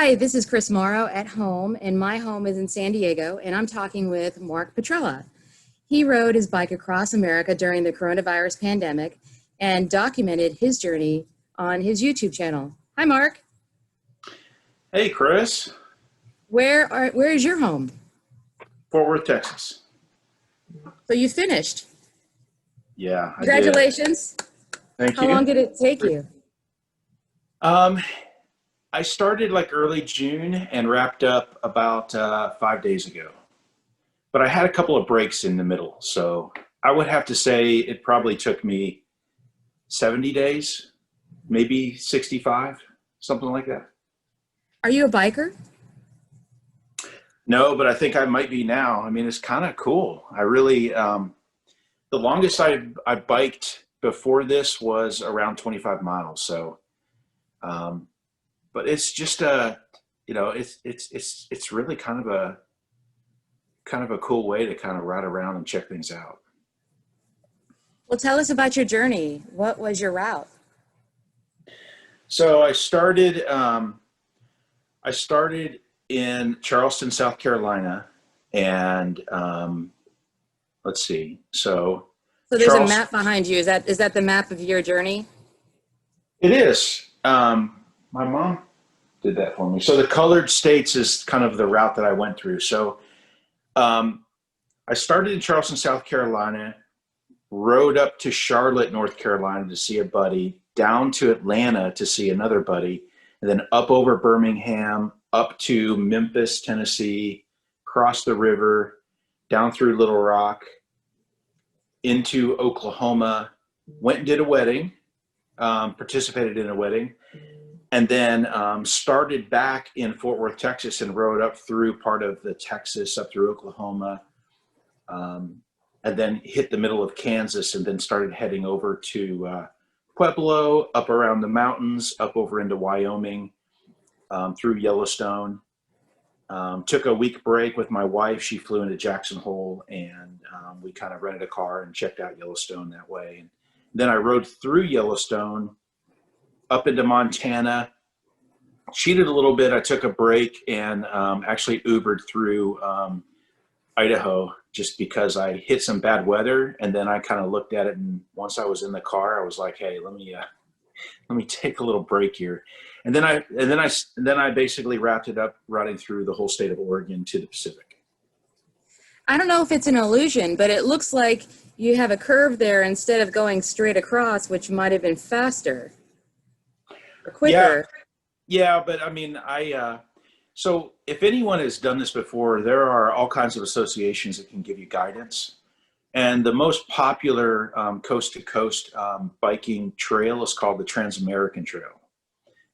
Hi, this is Chris Morrow at home, and my home is in San Diego, and I'm talking with Mark Petrilla. He rode his bike across America during the coronavirus pandemic and documented his journey on his YouTube channel. Hi, Mark. Hey, Chris. Where is your home? Fort Worth, Texas. So you finished. Yeah, I did. Congratulations. Thank How you. long did it take you? Um, I started like early June and wrapped up about 5 days ago. But I had a couple of breaks in the middle. So I would have to say it probably took me 70 days, maybe 65, something like that. Are you a biker? No, but I think I might be now. I mean, it's kind of cool. I really, the longest I biked before this was around 25 miles. So, but it's just it's really kind of a cool way to kind of ride around and check things out. Well, tell us about your journey. What was your route? So I started in Charleston, South Carolina, and let's see. So So there's a Charleston, map behind you. Is that the map of your journey? it is. My mom did that for me. So the colored states is kind of the route that I went through. So um, I started in Charleston, South Carolina, rode up to Charlotte, North Carolina to see a buddy, down to Atlanta to see another buddy, and then up over Birmingham, up to Memphis, Tennessee, crossed the river, down through Little Rock, into Oklahoma, went and did a wedding, participated in a wedding, and then started back in Fort Worth, Texas, and rode up through part of the Texas, up through Oklahoma, and then hit the middle of Kansas, and then started heading over to Pueblo, up around the mountains, up over into Wyoming, through Yellowstone. Took a week break with my wife. She flew into Jackson Hole, and we kind of rented a car and checked out Yellowstone that way. And then I rode through Yellowstone up into Montana, cheated a little bit. I took a break and actually Ubered through Idaho just because I hit some bad weather. And then I kind of looked at it, and once I was in the car, I was like, hey, let me take a little break here. And then I basically wrapped it up riding through the whole state of Oregon to the Pacific. I don't know if it's an illusion, but it looks like you have a curve there instead of going straight across, which might have been faster or Yeah, quicker. yeah, but I mean, so if anyone has done this before, there are all kinds of associations that can give you guidance. And the most popular coast to coast biking trail is called the Trans-American Trail.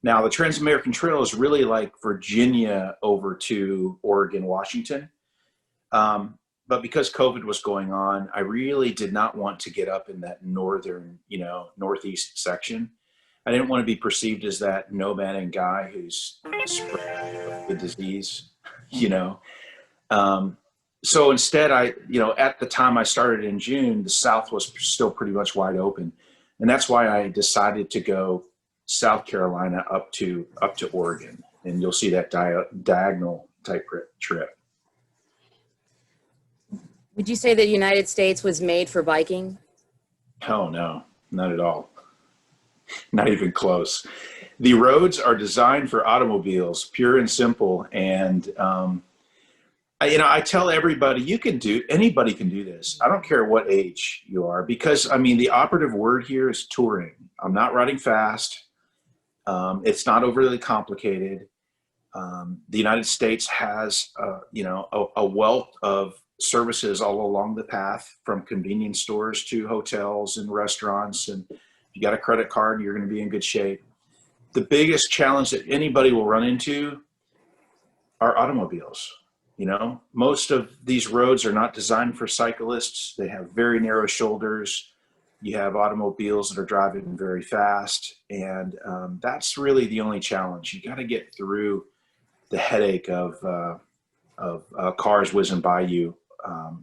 Now, the Trans-American Trail is really like Virginia over to Oregon, Washington. But because COVID was going on, I really did not want to get up in that northern, northeast section. I didn't want to be perceived as that no-manning guy who's spread the disease, you know. So instead, at the time I started in June, the South was still pretty much wide open. And that's why I decided to go South Carolina up to Oregon. And you'll see that diagonal type trip. Would you say the United States was made for biking? Oh, no, not at all. Not even close. The roads are designed for automobiles, pure and simple. And, I tell everybody, anybody can do this. I don't care what age you are, because I mean, the operative word here is touring. I'm not riding fast. It's not overly complicated. The United States has, a wealth of services all along the path, from convenience stores to hotels and restaurants. And if you got a credit card, you're going to be in good shape. The biggest challenge that anybody will run into are automobiles. Most of these roads are not designed for cyclists. They have very narrow shoulders. You have automobiles that are driving very fast. And that's really the only challenge. You got to get through the headache of cars whizzing by you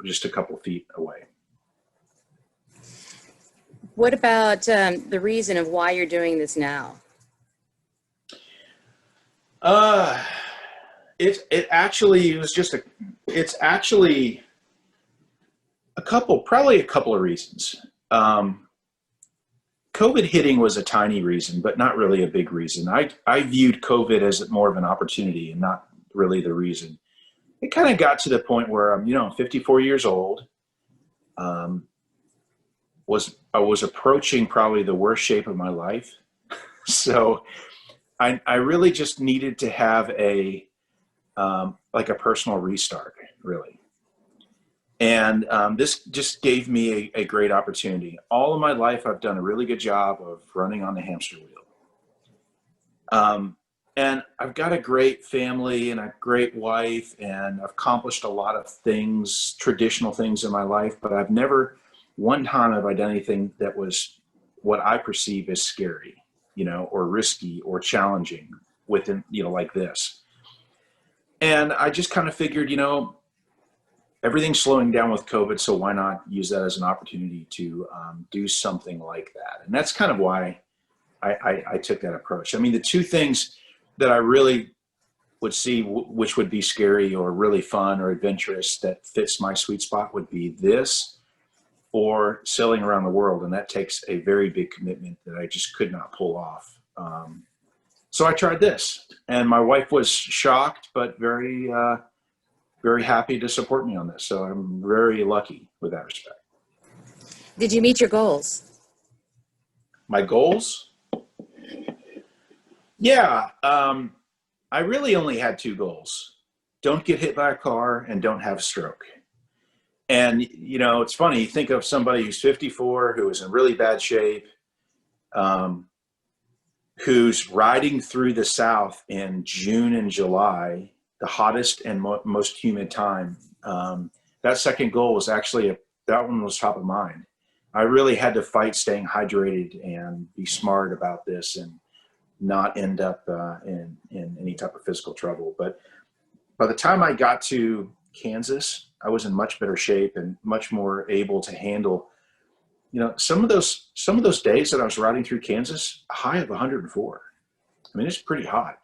just a couple feet away. What about the reason of why you're doing this now? Uh, it actually was just it's actually probably a couple of reasons. Um, COVID hitting was a tiny reason, but not really a big reason. I viewed COVID as more of an opportunity and not really the reason. It kind of got to the point where I'm 54 years old. Um, I was approaching probably the worst shape of my life. So I really just needed to have like a personal restart, really. And this just gave me a great opportunity. All of my life, I've done a really good job of running on the hamster wheel. And I've got a great family and a great wife, and I've accomplished a lot of things, traditional things in my life, but I've never one time have I done anything that was what I perceive as scary, or risky or challenging within, like this. And I just kind of figured, everything's slowing down with COVID, so why not use that as an opportunity to do something like that? And that's kind of why I took that approach. I mean, the two things that I really would see which would be scary or really fun or adventurous that fits my sweet spot would be this or sailing around the world. And that takes a very big commitment that I just could not pull off. So I tried this, and my wife was shocked, but very, very happy to support me on this. So I'm very lucky with that respect. Did you meet your goals? My goals? Yeah. I really only had two goals. Don't get hit by a car and don't have a stroke. And, it's funny, you think of somebody who's 54, who is in really bad shape, who's riding through the South in June and July, the hottest and most humid time. That second goal was actually, that one was top of mind. I really had to fight staying hydrated and be smart about this and not end up in any type of physical trouble. But by the time I got to Kansas, I was in much better shape and much more able to handle, some of those days that I was riding through Kansas, a high of 104. I mean, it's pretty hot.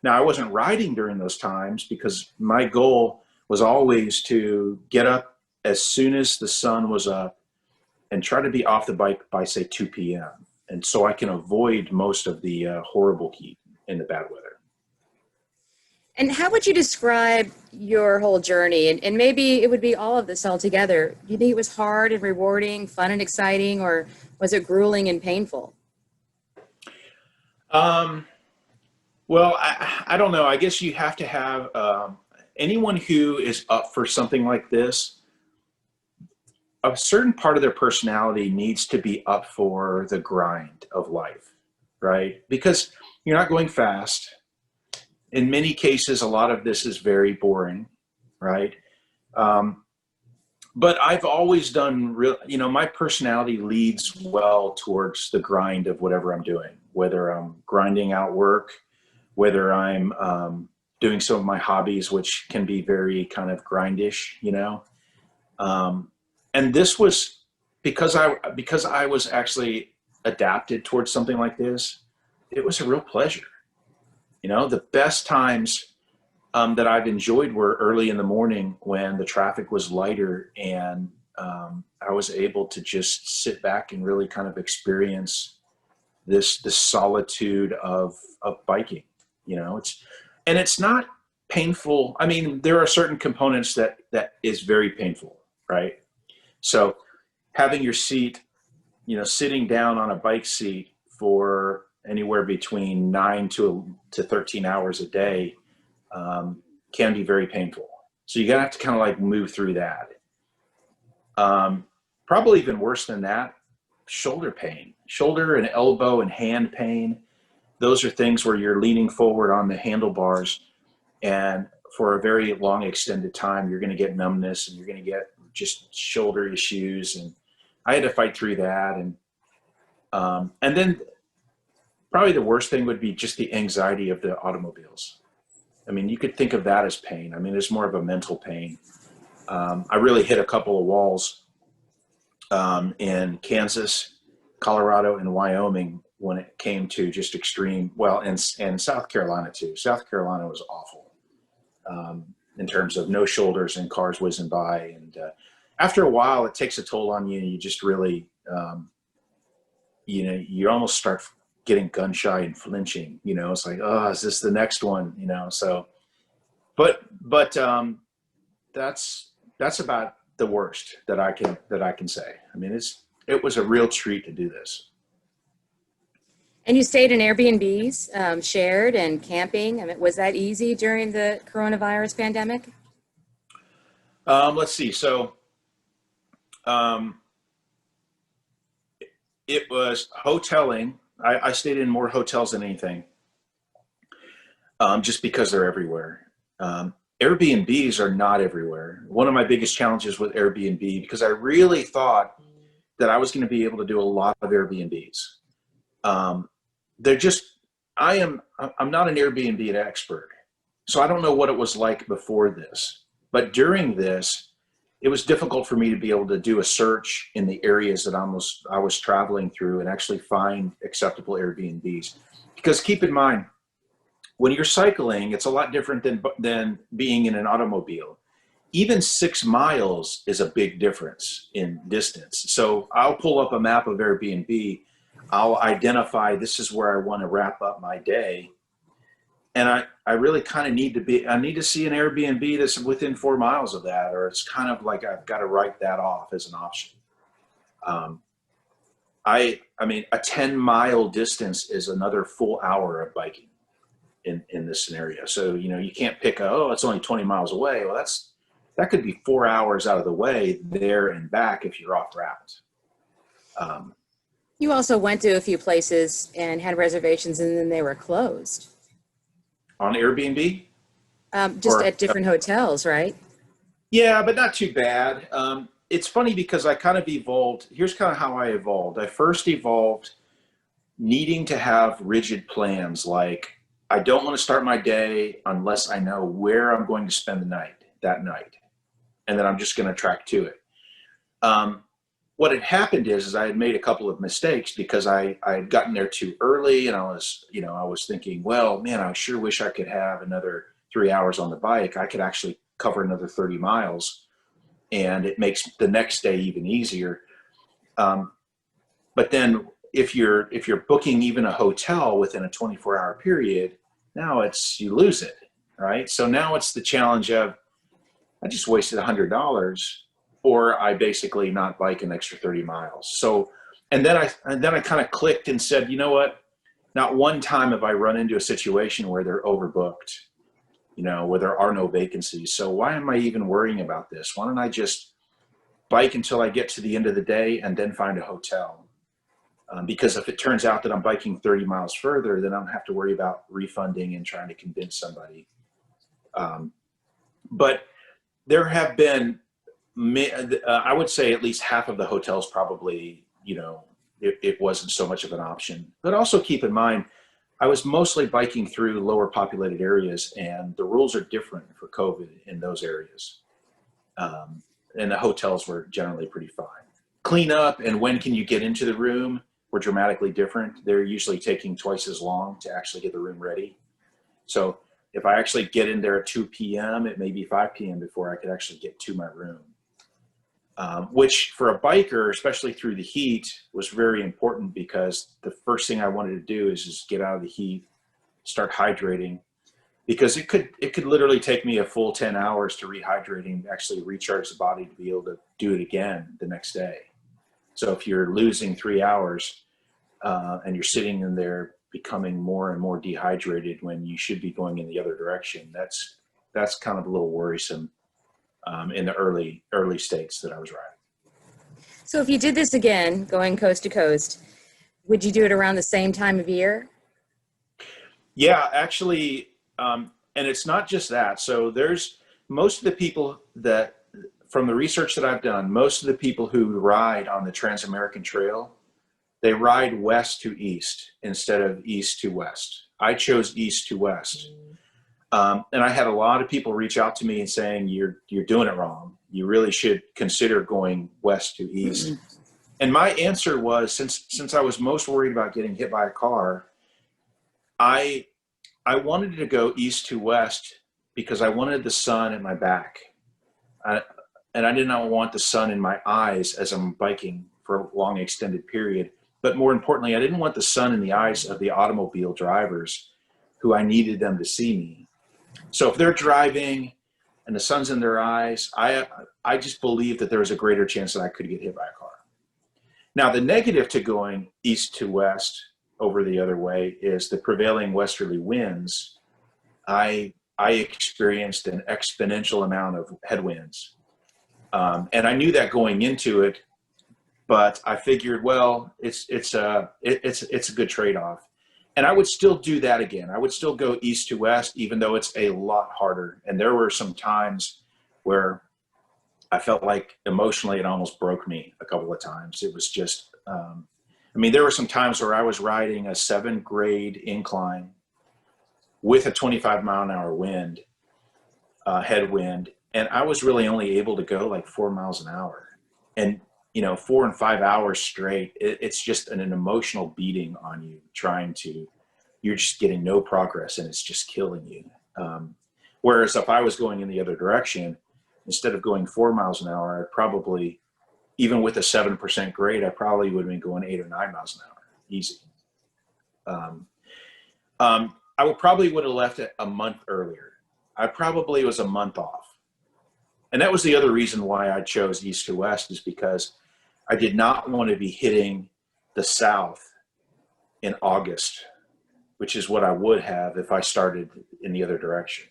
Now, I wasn't riding during those times because my goal was always to get up as soon as the sun was up and try to be off the bike by, say, 2 p.m. And so I can avoid most of the horrible heat and the bad weather. And how would you describe your whole journey? And maybe it would be all of this all together. Do you think it was hard and rewarding, fun and exciting, or was it grueling and painful? Well, I don't know. I guess you have to have anyone who is up for something like this, a certain part of their personality needs to be up for the grind of life, right? Because you're not going fast. In many cases, a lot of this is very boring, right? But I've always done my personality leads well towards the grind of whatever I'm doing, whether I'm grinding out work, whether I'm doing some of my hobbies, which can be very kind of grindish, and this was because I was actually adapted towards something like this. It was a real pleasure. The best times that I've enjoyed were early in the morning when the traffic was lighter and I was able to just sit back and really kind of experience this solitude of biking. It's not painful. I mean, there are certain components that is very painful, right? So having your seat, sitting down on a bike seat for anywhere between 9 to 13 hours a day can be very painful. So you have to kind of like move through that. Probably even worse than that, shoulder pain, shoulder and elbow and hand pain. Those are things where you're leaning forward on the handlebars, and for a very long extended time, you're going to get numbness and you're going to get just shoulder issues. And I had to fight through that. And then probably the worst thing would be just the anxiety of the automobiles. I mean, you could think of that as pain. I mean, it's more of a mental pain. I really hit a couple of walls in Kansas, Colorado, and Wyoming when it came to just extreme, well, and South Carolina too. South Carolina was awful in terms of no shoulders and cars whizzing by. And after a while, it takes a toll on you, and you just really, you almost start getting gun shy and flinching. It's like, oh, is this the next one? So, but that's about the worst that I can say. I mean, it was a real treat to do this. And you stayed in Airbnbs, shared and camping. I mean, was that easy during the coronavirus pandemic? Let's see. So it was hoteling. I stayed in more hotels than anything, just because they're everywhere. Airbnbs are not everywhere. One of my biggest challenges with Airbnb, because I really thought that I was going to be able to do a lot of Airbnbs. I'm not an Airbnb expert, so I don't know what it was like before this. But during this, it was difficult for me to be able to do a search in the areas that I was traveling through and actually find acceptable Airbnbs. Because keep in mind, when you're cycling, it's a lot different than being in an automobile. Even 6 miles is a big difference in distance. So I'll pull up a map of Airbnb. I'll identify this is where I want to wrap up my day. And I really kind of need to see an Airbnb that's within 4 miles of that, or it's kind of like I've got to write that off as an option. I mean, a 10-mile distance is another full hour of biking in this scenario. So, you can't pick, it's only 20 miles away. Well, that could be 4 hours out of the way there and back if you're off route. You also went to a few places and had reservations, and then they were closed. On Airbnb? At different hotels, right? Yeah, but not too bad. It's funny because I kind of evolved. Here's kind of how I evolved. I first evolved needing to have rigid plans, like I don't want to start my day unless I know where I'm going to spend that night. And then I'm just going to track to it. What had happened is I had made a couple of mistakes because I had gotten there too early, and I was thinking, well, man, I sure wish I could have another 3 hours on the bike. I could actually cover another 30 miles, and it makes the next day even easier. But then if you're booking even a hotel within a 24-hour period, now you lose it, right? So now it's the challenge of I just wasted $100. Or I basically not bike an extra 30 miles. So, and then I kind of clicked and said, you know what? Not one time have I run into a situation where they're overbooked, where there are no vacancies. So why am I even worrying about this? Why don't I just bike until I get to the end of the day and then find a hotel? Because if it turns out that I'm biking 30 miles further, then I don't have to worry about refunding and trying to convince somebody. But there have been, I would say at least half of the hotels probably, it wasn't so much of an option. But also keep in mind, I was mostly biking through lower populated areas, and the rules are different for COVID in those areas. And the hotels were generally pretty fine. Cleanup and when can you get into the room were dramatically different. They're usually taking twice as long to actually get the room ready. So if I actually get in there at 2 p.m., it may be 5 p.m. before I could actually get to my room. Which for a biker, especially through the heat, was very important because the first thing I wanted to do is just get out of the heat, start hydrating, because it could literally take me a full 10 hours to rehydrate and actually recharge the body to be able to do it again the next day. So if you're losing 3 hours and you're sitting in there becoming more and more dehydrated when you should be going in the other direction, that's kind of a little worrisome. In the early states that I was riding. So if you did this again, going coast to coast, would you do it around the same time of year? Yeah, actually, and it's not just that. So there's most of the people that, from the research that I've done, most of the people who ride on the Trans-American Trail, they ride west to east instead of east to west. I chose east to west. And I had a lot of people reach out to me and saying, you're doing it wrong. You really should consider going west to east. And my answer was, since I was most worried about getting hit by a car, I I wanted to go east to west because I wanted the sun at my back. I, and I did not want the sun in my eyes as I'm biking for a long extended period. But more importantly, I didn't want the sun in the eyes of the automobile drivers who I needed them to see me. So if they're driving and the sun's in their eyes, I just believe that there was a greater chance that I could get hit by a car. Now, the negative to going east to west over the other way is the prevailing westerly winds. I experienced an exponential amount of headwinds. And I knew that going into it, but I figured, well, it's a good trade-off. And I would still do that again. I would still go east to west, even though it's a lot harder. And there were some times where I felt like emotionally it almost broke me a couple of times. It was just, there were some times where I was riding a 7th grade incline with a 25-mile-an-hour wind, headwind, and I was really only able to go like 4 miles an hour. And 4 and 5 hours straight, it's just an emotional beating on you. You're just getting no progress, and it's just killing you. Whereas if I was going in the other direction, instead of going 4 miles an hour, I probably, even with a 7% grade, I probably would have been going 8 or 9 miles an hour, easy. I probably would have left it a month earlier. I probably was a month off. And that was the other reason why I chose east to west, is because I did not want to be hitting the south in August, which is what I would have if I started in the other direction.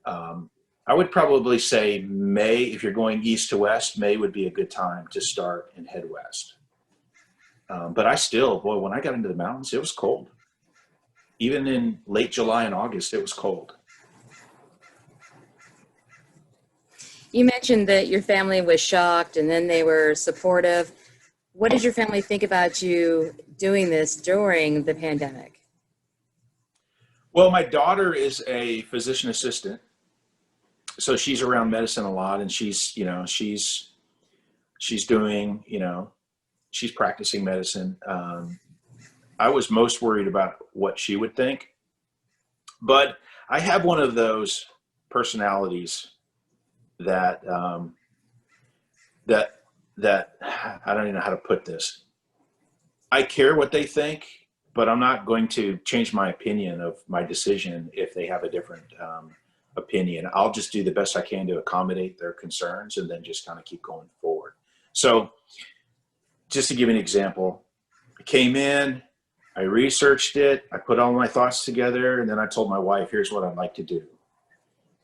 I would probably say May, if you're going east to west, May would be a good time to start and head west. But when I got into the mountains, it was cold. Even in late July and August, it was cold. You mentioned that your family was shocked and then they were supportive. What did your family think about you doing this during the pandemic? Well, my daughter is a physician assistant, so she's around medicine a lot, and she's doing, she's practicing medicine. I was most worried about what she would think, but I have one of those personalities that I don't even know how to put this. I care what they think, but I'm not going to change my opinion of my decision if they have a different opinion. I'll just do the best I can to accommodate their concerns and then just kind of keep going forward. So just to give you an example, I came in, I researched it, I put all my thoughts together, and then I told my wife, here's what I'd like to do.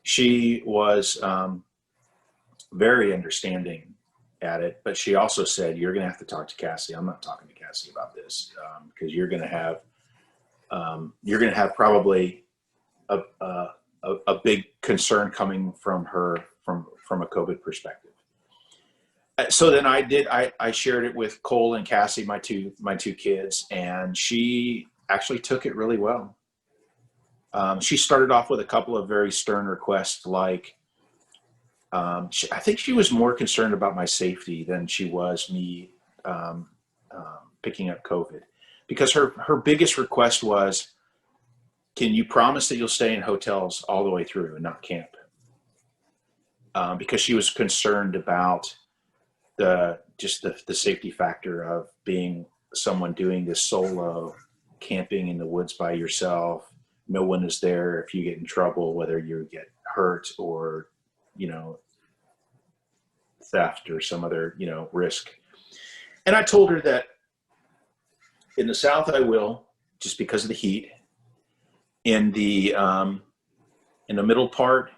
She was very understanding at it, but she also said, you're going to have to talk to Cassie. I'm not talking to Cassie about this because you're going to have probably a big concern coming from her from a COVID perspective. So then I shared it with Cole and Cassie, my two kids, and she actually took it really well. She started off with a couple of very stern requests, like, I think she was more concerned about my safety than she was me picking up COVID, because her biggest request was, can you promise that you'll stay in hotels all the way through and not camp? Because she was concerned about the safety factor of being someone doing this solo camping in the woods by yourself. No one is there if you get in trouble, whether you get hurt or theft or some other risk. And I told her that in the South I will, just because of the heat. In the middle part,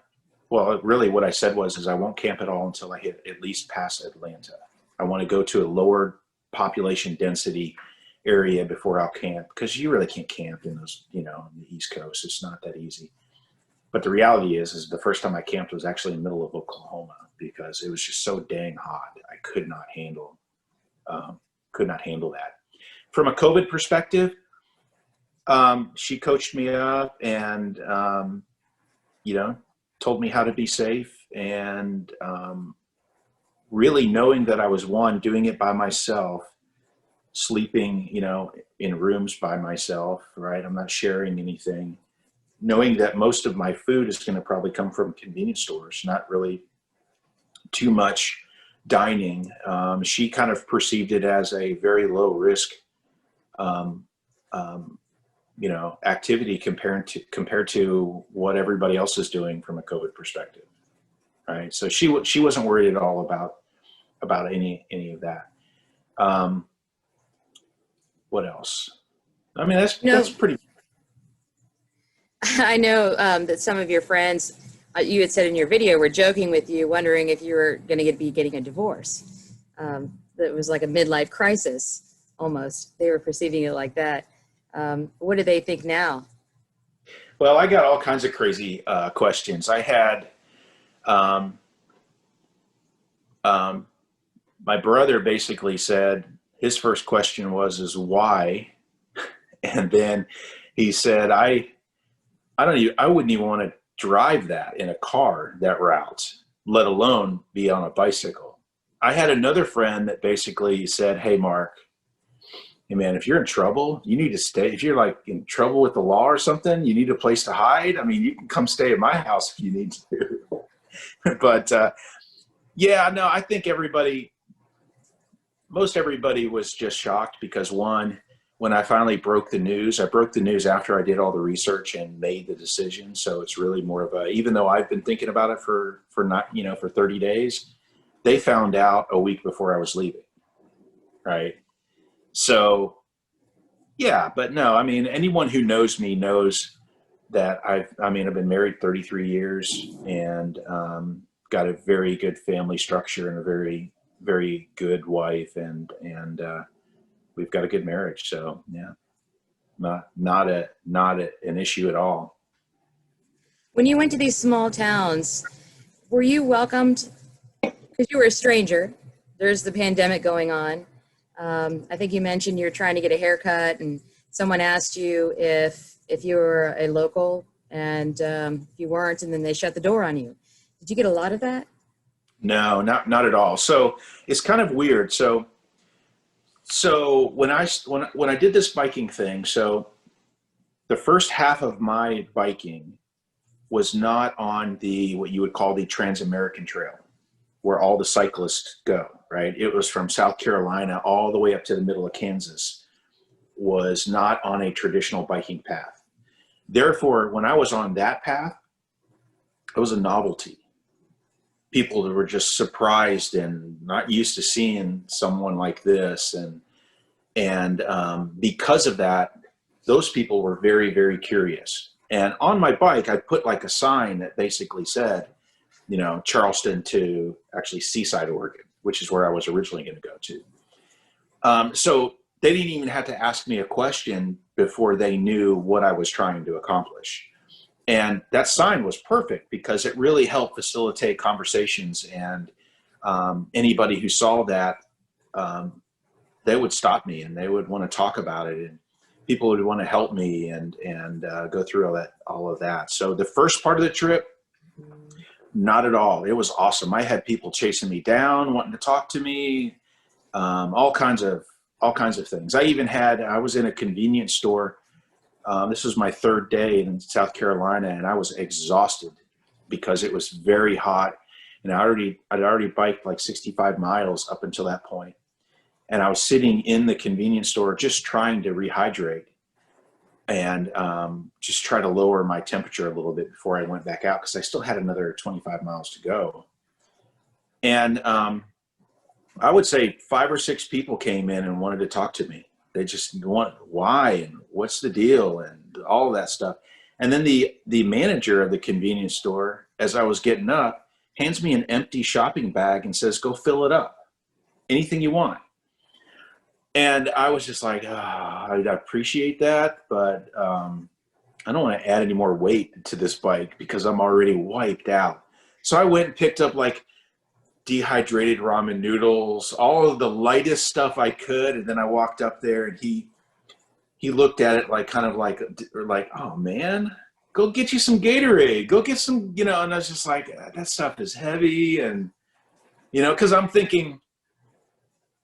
well, really what I said is I won't camp at all until I hit at least past Atlanta. I want to go to a lower population density area before I'll camp, because you really can't camp in those, in the East Coast. It's not that easy. But the reality is the first time I camped was actually in the middle of Oklahoma, because it was just so dang hot. I could not handle that. From a COVID perspective, she coached me up and, told me how to be safe. And really knowing that I was doing it by myself, sleeping, in rooms by myself, right? I'm not sharing anything, knowing that most of my food is going to probably come from convenience stores, not really too much dining. She kind of perceived it as a very low risk, um, um, activity compared to what everybody else is doing from a COVID perspective, right? So she wasn't worried at all about any of that. What else? I mean, that's pretty. I know that some of your friends, you had said in your video, were joking with you, wondering if you were going to be getting a divorce. That was like a midlife crisis, almost. They were perceiving it like that. What do they think now? Well, I got all kinds of crazy questions. I had my brother basically said his first question is why, and then he said I wouldn't even want to drive that in a car, that route, let alone be on a bicycle. I had another friend that basically said, hey, Mark, hey, man, if you're in trouble, you need to stay. If you're like in trouble with the law or something, you need a place to hide. I mean, you can come stay at my house if you need to. But yeah, no, I think most everybody was just shocked because when I finally broke the news after I did all the research and made the decision. So it's really more of even though I've been thinking about it for 30 days, they found out a week before I was leaving. Right. So yeah, but no, I mean, anyone who knows me knows that I've been married 33 years and got a very good family structure and a very, very good wife and we've got a good marriage. So yeah, not an issue at all. When you went to these small towns, were you welcomed? Because you were a stranger. There's the pandemic going on. I think you mentioned you're trying to get a haircut and someone asked you if you were a local and if you weren't, and then they shut the door on you. Did you get a lot of that? No, not at all. So it's kind of weird. So when I did this biking thing, so the first half of my biking was not on what you would call the Trans-American Trail, where all the cyclists go, right? It was from South Carolina all the way up to the middle of Kansas, was not on a traditional biking path. Therefore, when I was on that path, it was a novelty. People were just surprised and not used to seeing someone like this. And because of that, those people were very, very curious. And on my bike, I put like a sign that basically said, Charleston to actually Seaside, Oregon, which is where I was originally going to go to. So they didn't even have to ask me a question before they knew what I was trying to accomplish. And that sign was perfect because it really helped facilitate conversations. And anybody who saw that, they would stop me and they would want to talk about it. And people would want to help me and go through all of that. So the first part of the trip, not at all. It was awesome. I had people chasing me down, wanting to talk to me, all kinds of things. I was in a convenience store. This was my third day in South Carolina, and I was exhausted because it was very hot, and I'd already biked like 65 miles up until that point, and I was sitting in the convenience store just trying to rehydrate and just try to lower my temperature a little bit before I went back out because I still had another 25 miles to go. And I would say 5 or 6 people came in and wanted to talk to me. They just want why and what's the deal and all of that stuff. And then the manager of the convenience store, as I was getting up, hands me an empty shopping bag and says, go fill it up. Anything you want. And I was just like, I appreciate that, but I don't want to add any more weight to this bike because I'm already wiped out. So I went and picked up like dehydrated ramen noodles, all of the lightest stuff I could. And then I walked up there and he looked at it like, kind of like, oh man, go get you some Gatorade, go get some, and I was just like, that stuff is heavy. And You know, because I'm thinking,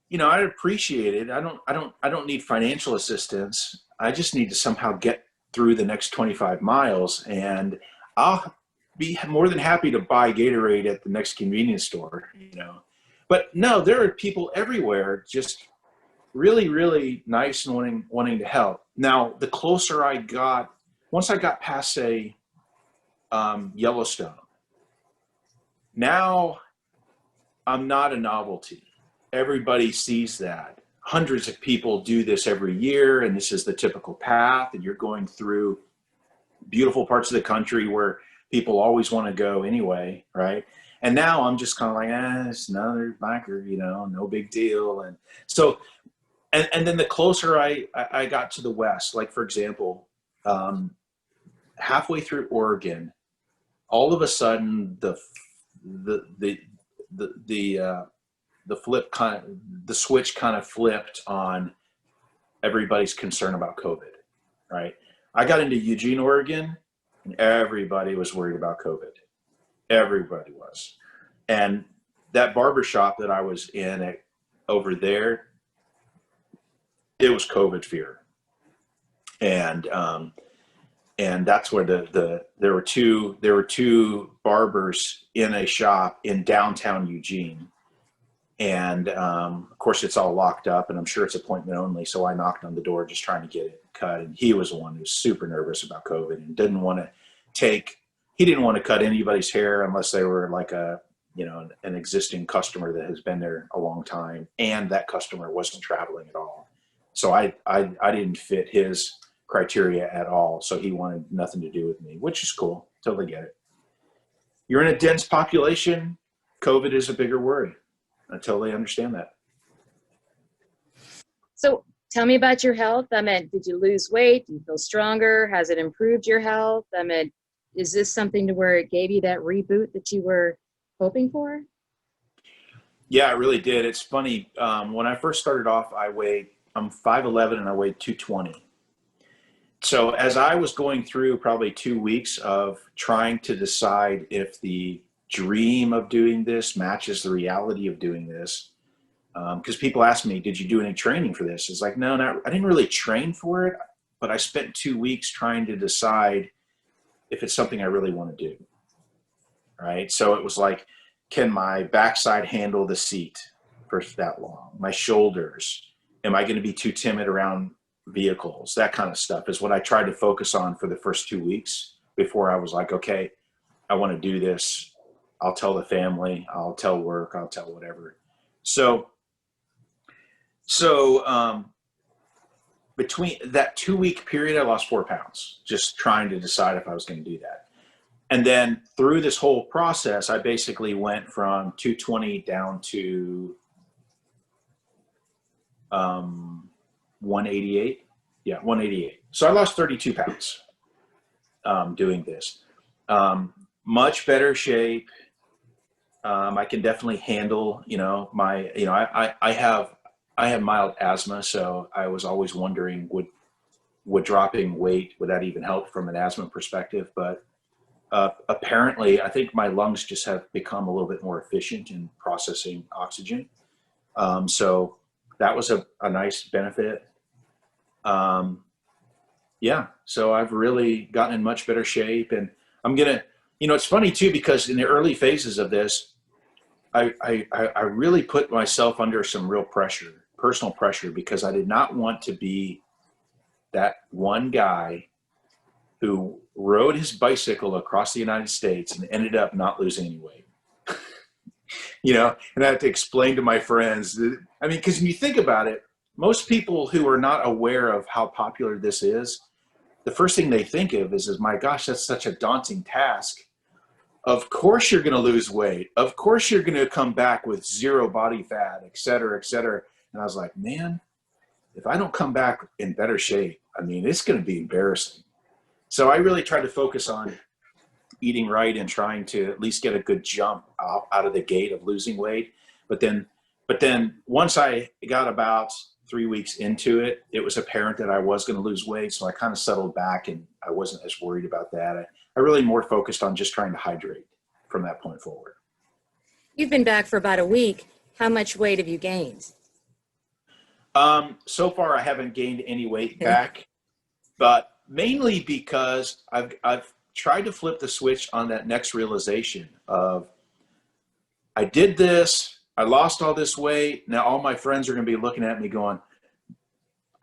you know, I appreciate it. I don't need financial assistance. I just need to somehow get through the next 25 miles, and I'll be more than happy to buy Gatorade at the next convenience store, you know. But no, there are people everywhere just really, really nice and wanting to help. Now, the closer I got, once I got past, say, Yellowstone, now I'm not a novelty. Everybody sees that. Hundreds of people do this every year, and this is the typical path, and you're going through beautiful parts of the country where people always want to go anyway, right? And now I'm just kind of like, it's another biker, you know, no big deal. And so, and then the closer I got to the west, like for example, halfway through Oregon, all of a sudden the flip kind of, the switch kind of flipped on everybody's concern about COVID, right? I got into Eugene, Oregon, and everybody was worried about COVID. Everybody was. And that barbershop that I was in over there, it was COVID fear. And that's where there were two barbers in a shop in downtown Eugene. And of course it's all locked up, and I'm sure it's appointment only. So I knocked on the door just trying to get it cut. And he was the one who was super nervous about COVID and didn't want to cut anybody's hair unless they were like an existing customer that has been there a long time. And that customer wasn't traveling at all. So I didn't fit his criteria at all. So he wanted nothing to do with me, which is cool. Totally get it. You're in a dense population. COVID is a bigger worry. I totally understand that. So tell me about your health. I mean, did you lose weight? Do you feel stronger? Has it improved your health? I mean, is this something to where it gave you that reboot that you were hoping for? Yeah, it really did. It's funny. When I first started off, I'm 5'11" and I weighed 220. So as I was going through probably 2 weeks of trying to decide if the dream of doing this matches the reality of doing this, because people ask me, did you do any training for this? It's like, no, I didn't really train for it, but I spent 2 weeks trying to decide if it's something I really want to do, right? So it was like, can my backside handle the seat for that long? My shoulders, am I going to be too timid around vehicles? That kind of stuff is what I tried to focus on for the first 2 weeks before I was like, okay, I want to do this. I'll tell the family, I'll tell work, I'll tell whatever. So between that 2 week period, I lost 4 pounds, just trying to decide if I was going to do that. And then through this whole process, I basically went from 220 down to 188. Yeah, 188. So I lost 32 pounds doing this. Much better shape. I can definitely handle, I have mild asthma, so I was always wondering would dropping weight, would that even help from an asthma perspective? But apparently, I think my lungs just have become a little bit more efficient in processing oxygen. So that was a nice benefit. Yeah, so I've really gotten in much better shape, and I'm gonna, it's funny too, because in the early phases of this, I really put myself under some real pressure, personal pressure, because I did not want to be that one guy who rode his bicycle across the United States and ended up not losing any weight. And I had to explain to my friends, because when you think about it, most people who are not aware of how popular this is, the first thing they think of is my gosh, that's such a daunting task. Of course you're going to lose weight. Of course you're going to come back with zero body fat, et cetera, et cetera. And I was like, man, if I don't come back in better shape, it's going to be embarrassing. So I really tried to focus on eating right and trying to at least get a good jump out of the gate of losing weight. But then once I got about 3 weeks into it, it was apparent that I was going to lose weight. So I kind of settled back and I wasn't as worried about that. I really more focused on just trying to hydrate from that point forward. You've been back for about a week. How much weight have you gained? So far, I haven't gained any weight back, but mainly because I've tried to flip the switch on that next realization of I did this, I lost all this weight. Now all my friends are going to be looking at me going,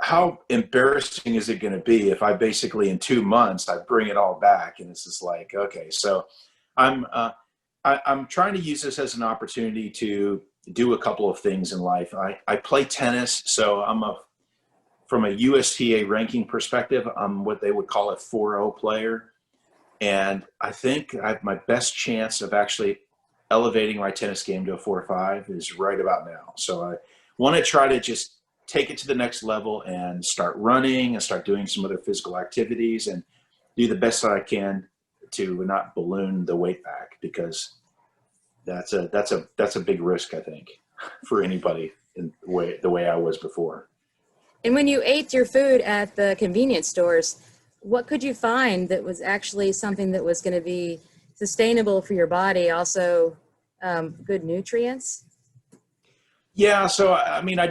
how embarrassing is it going to be if I basically in 2 months I bring it all back? And it's just like, okay, so I'm I'm trying to use this as an opportunity to do a couple of things in life. I play tennis, so from a USTA ranking perspective, I'm what they would call a 4.0 player. And I think I have my best chance of actually elevating my tennis game to a 4.5 is right about now. So I want to try to just take it to the next level and start running and start doing some other physical activities and do the best that I can to not balloon the weight back, because that's a big risk, I think, for anybody in the way I was before. And when you ate your food at the convenience stores, what could you find that was actually something that was going to be sustainable for your body, also good nutrients? Yeah, so I mean, I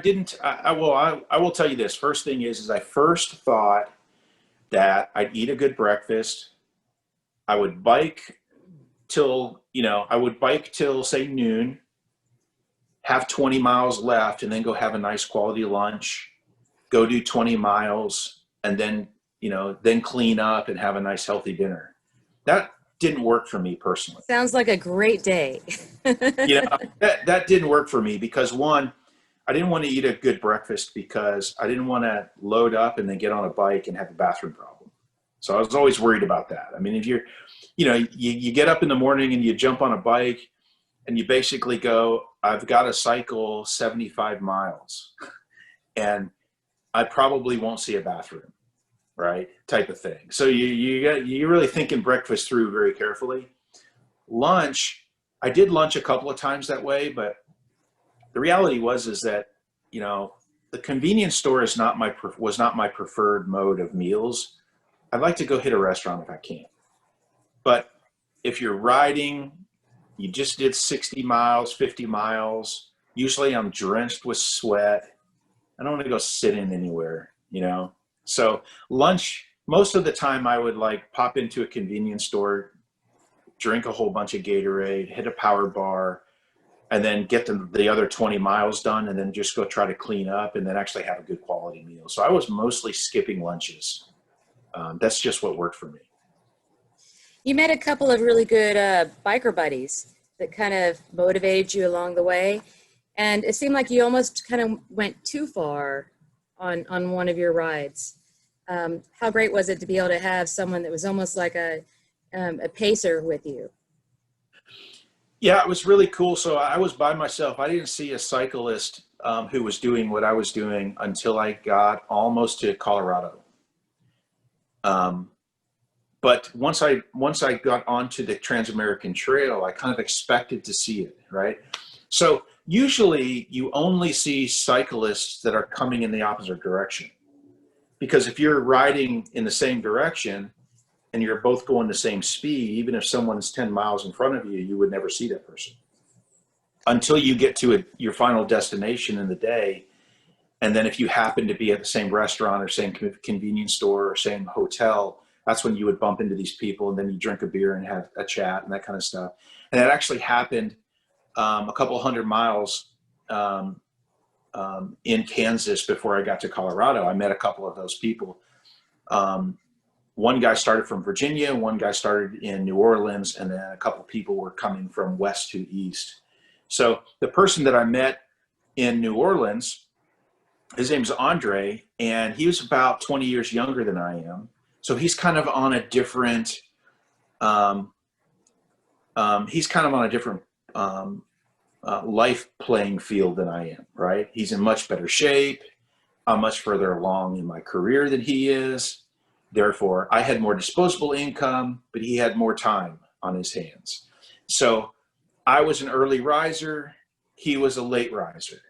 will tell you this. First thing is I first thought that I'd eat a good breakfast. I would bike till say noon, have 20 miles left, and then go have a nice quality lunch, go do 20 miles, and then then clean up and have a nice healthy dinner. That didn't work for me personally. Sounds like a great day. That didn't work for me because, one, I didn't want to eat a good breakfast because I didn't want to load up and then get on a bike and have a bathroom problem. So I was always worried about that. I mean, if you get up in the morning and you jump on a bike and you basically go, I've got to cycle 75 miles and I probably won't see a bathroom, right? Type of thing. So you're really thinking breakfast through very carefully. Lunch, I did lunch a couple of times that way, but the reality is that, the convenience store was not my preferred mode of meals. I'd like to go hit a restaurant if I can. But if you're riding, you just did 60 miles, 50 miles, usually I'm drenched with sweat. I don't want to go sit in anywhere, So lunch, most of the time I would pop into a convenience store, drink a whole bunch of Gatorade, hit a power bar, and then get the other 20 miles done, and then just go try to clean up and then actually have a good quality meal. So I was mostly skipping lunches. That's just what worked for me. You met a couple of really good biker buddies that kind of motivated you along the way. And it seemed like you almost kind of went too far on one of your rides. How great was it to be able to have someone that was almost like a pacer with you? Yeah, it was really cool. So I was by myself. I didn't see a cyclist who was doing what I was doing until I got almost to Colorado. But once I got onto the Trans-American Trail, I kind of expected to see it, right? So usually you only see cyclists that are coming in the opposite direction. Because if you're riding in the same direction and you're both going the same speed, even if someone's 10 miles in front of you, you would never see that person until you get to your final destination in the day. And then if you happen to be at the same restaurant or same convenience store or same hotel, that's when you would bump into these people, and then you drink a beer and have a chat and that kind of stuff. And that actually happened a couple 100 miles in Kansas before I got to Colorado. I met a couple of those people. One guy started from Virginia, one guy started in New Orleans, and then a couple of people were coming from west to east. So the person that I met in New Orleans, his name's Andre, and he was about 20 years younger than I am. So he's kind of on a different, life playing field than I am, right? He's in much better shape. I'm much further along in my career than he is. Therefore, I had more disposable income, but he had more time on his hands. So I was an early riser. He was a late riser.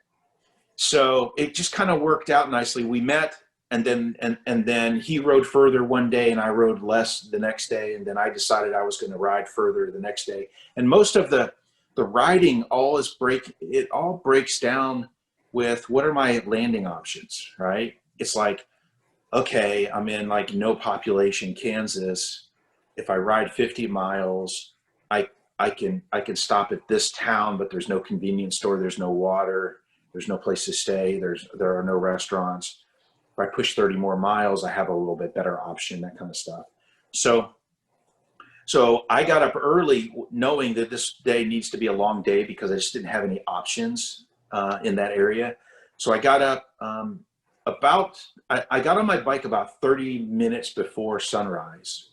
So it just kind of worked out nicely. We met, and then he rode further one day and I rode less the next day. And then I decided I was going to ride further the next day. And most of the the riding it all breaks down with what are my landing options, right? It's like, okay, I'm in like no population Kansas. If I ride 50 miles, I can stop at this town, but there's no convenience store, there's no water, there's no place to stay, there are no restaurants. If I push 30 more miles, I have a little bit better option, that kind of stuff. So I got up early knowing that this day needs to be a long day because I just didn't have any options in that area. So I got up I got on my bike about 30 minutes before sunrise,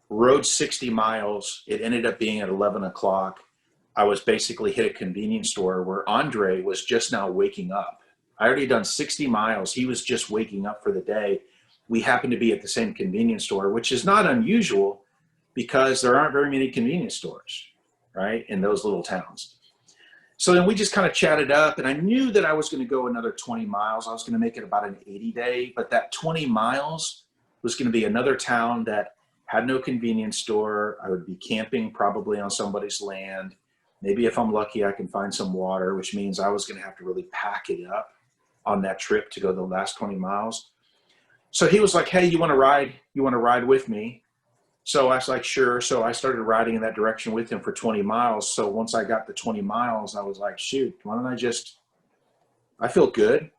rode 60 miles. It ended up being at 11 o'clock. I was basically hit a convenience store where Andre was just now waking up. I already done 60 miles. He was just waking up for the day. We happened to be at the same convenience store, which is not unusual because there aren't very many convenience stores, right, in those little towns. So then we just kind of chatted up, and I knew that I was going to go another 20 miles. I was going to make it about an 80 day, but that 20 miles was going to be another town that had no convenience store. I would be camping probably on somebody's land. Maybe if I'm lucky, I can find some water, which means I was going to have to really pack it up on that trip to go the last 20 miles. So he was like, hey, you want to ride? You want to ride with me? So I was like, sure. So I started riding in that direction with him for 20 miles. So once I got the 20 miles, I was like, shoot, why don't I feel good.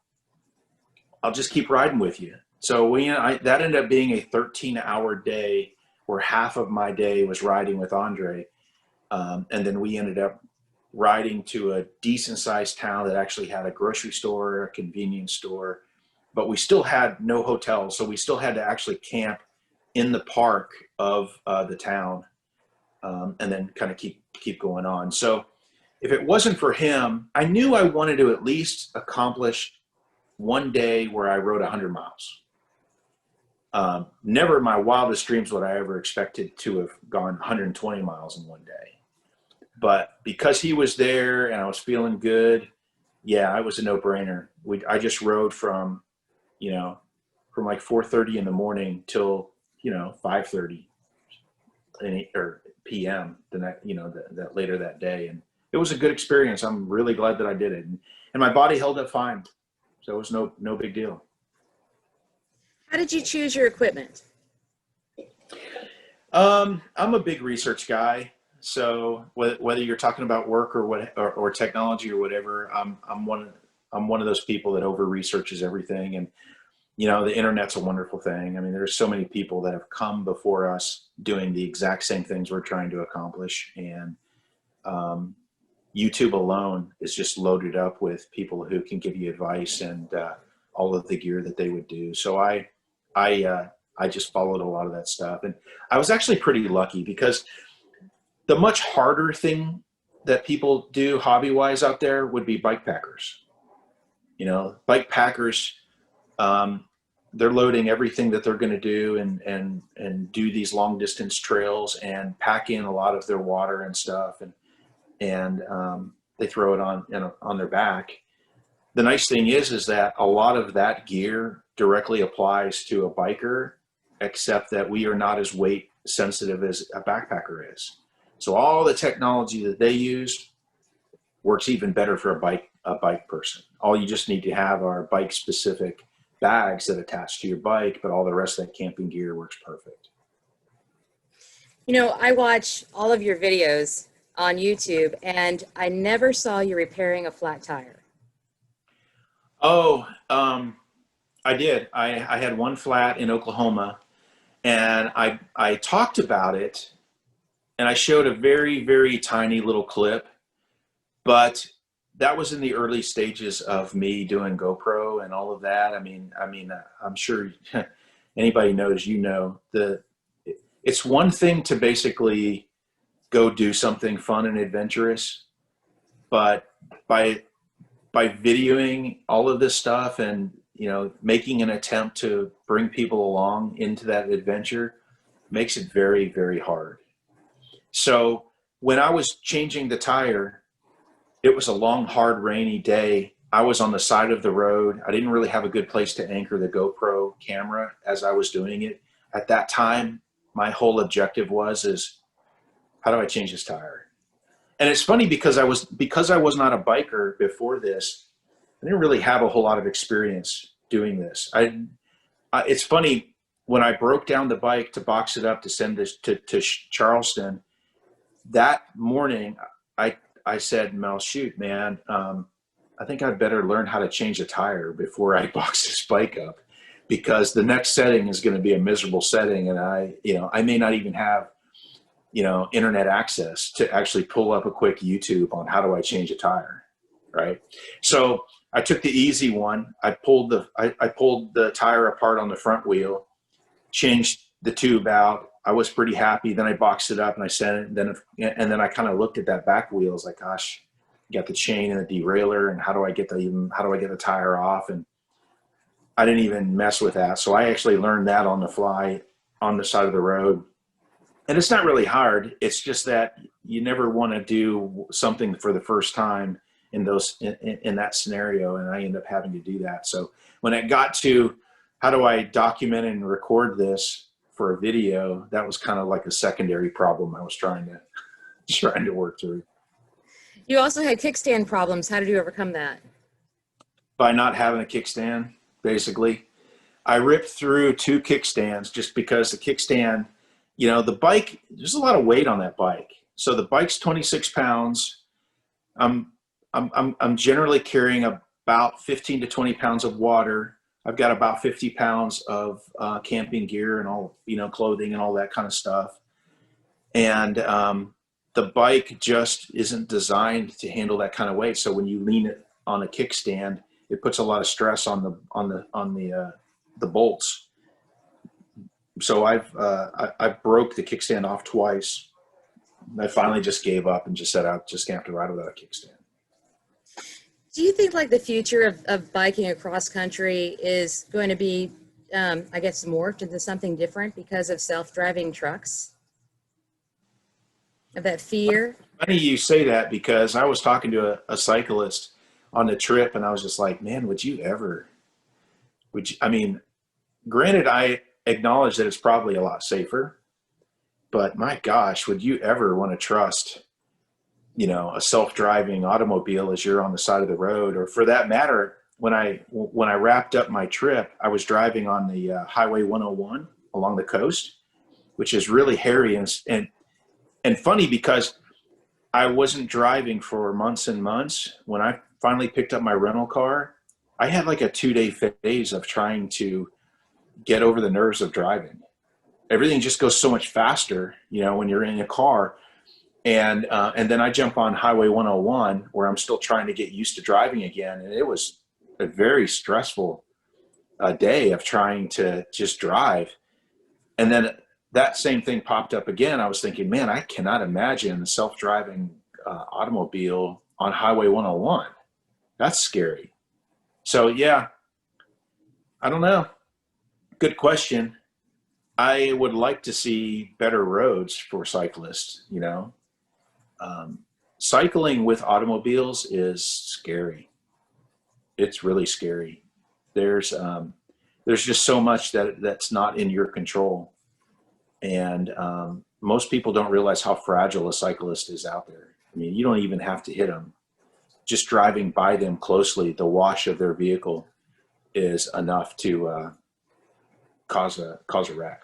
I'll just keep riding with you. So that ended up being a 13-hour day where half of my day was riding with Andre. And then we ended up riding to a decent sized town that actually had a grocery store, a convenience store, but we still had no hotels. So we still had to actually camp in the park of the town, and then kind of keep going on. So if it wasn't for him, I knew I wanted to at least accomplish one day where I rode 100 miles. Never in my wildest dreams would I ever expected to have gone 120 miles in one day. But because he was there and I was feeling good, yeah, it was a no-brainer. I just rode from like 4:30 in the morning till 5:30 or p.m. that later that day, and it was a good experience. I'm really glad that I did it, and my body held up fine, so it was no big deal. How did you choose your equipment? I'm a big research guy, so whether you're talking about work or technology or whatever, I'm one of those people that over researches everything. And the internet's a wonderful thing. I mean, there's so many people that have come before us doing the exact same things we're trying to accomplish. And YouTube alone is just loaded up with people who can give you advice and all of the gear that they would do. So I just followed a lot of that stuff. And I was actually pretty lucky because the much harder thing that people do hobby-wise out there would be bike packers. Bike packers, they're loading everything that they're going to do and do these long distance trails and pack in a lot of their water and stuff. And they throw it on their back. The nice thing is that a lot of that gear directly applies to a biker, except that we are not as weight sensitive as a backpacker is. So all the technology that they use works even better for a bike person. All you just need to have are bike specific bags that attach to your bike, but all the rest of that camping gear works perfect. I watch all of your videos on YouTube, and I never saw you repairing a flat tire. Oh, I did. I had one flat in Oklahoma, and I talked about it, and I showed a very, very tiny little clip, but that was in the early stages of me doing GoPro and all of that. I mean, I'm sure anybody knows, it's one thing to basically go do something fun and adventurous, but by videoing all of this stuff and, making an attempt to bring people along into that adventure makes it very, very hard. So when I was changing the tire, it was a long, hard, rainy day. I was on the side of the road. I didn't really have a good place to anchor the GoPro camera as I was doing it. At that time, my whole objective is how do I change this tire? And it's funny because I was not a biker before this. I didn't really have a whole lot of experience doing this. It's funny when I broke down the bike to box it up to send this to Charleston that morning. I said, Mel, shoot, man, I think I'd better learn how to change a tire before I box this bike up, because the next setting is going to be a miserable setting, and I may not even have internet access to actually pull up a quick YouTube on how do I change a tire, right? So I took the easy one. I pulled the tire apart on the front wheel, changed the tube out. I was pretty happy. Then I boxed it up and I sent it. And then I kind of looked at that back wheel. I was like, gosh, you got the chain and the derailleur, and how do I get the tire off? And I didn't even mess with that. So I actually learned that on the fly on the side of the road. And it's not really hard. It's just that you never want to do something for the first time in that scenario. And I ended up having to do that. So when it got to how do I document and record this for a video, that was kind of like a secondary problem I was trying to work through. You also had kickstand problems. How did you overcome that? By not having a kickstand, basically. I ripped through 2 kickstands just because the kickstand, the bike, there's a lot of weight on that bike. So the bike's 26 pounds. I'm generally carrying about 15 to 20 pounds of water. I've got about 50 pounds of camping gear and all, clothing and all that kind of stuff. And the bike just isn't designed to handle that kind of weight. So when you lean it on a kickstand, it puts a lot of stress on the bolts. So I broke the kickstand off twice. I finally just gave up and just said I just can't have to ride without a kickstand. Do you think like the future of biking across country is going to be, I guess, morphed into something different because of self-driving trucks? Of that fear? Funny you say that, because I was talking to a cyclist on the trip, and I was just like, man, I mean, granted, I acknowledge that it's probably a lot safer, but my gosh, would you ever want to trust, a self-driving automobile as you're on the side of the road? Or for that matter, when I wrapped up my trip, I was driving on the Highway 101 along the coast, which is really hairy and funny, because I wasn't driving for months and months. When I finally picked up my rental car, I had like a 2-day phase of trying to get over the nerves of driving. Everything just goes so much faster, when you're in a car. And then I jump on Highway 101 where I'm still trying to get used to driving again. And it was a very stressful day of trying to just drive. And then that same thing popped up again. I was thinking, man, I cannot imagine a self-driving automobile on Highway 101. That's scary. So yeah, I don't know. Good question. I would like to see better roads for cyclists, cycling with automobiles is scary. It's really scary. There's just so much that's not in your control. And most people don't realize how fragile a cyclist is out there. I mean, you don't even have to hit them. Just driving by them closely, the wash of their vehicle is enough to cause a wreck.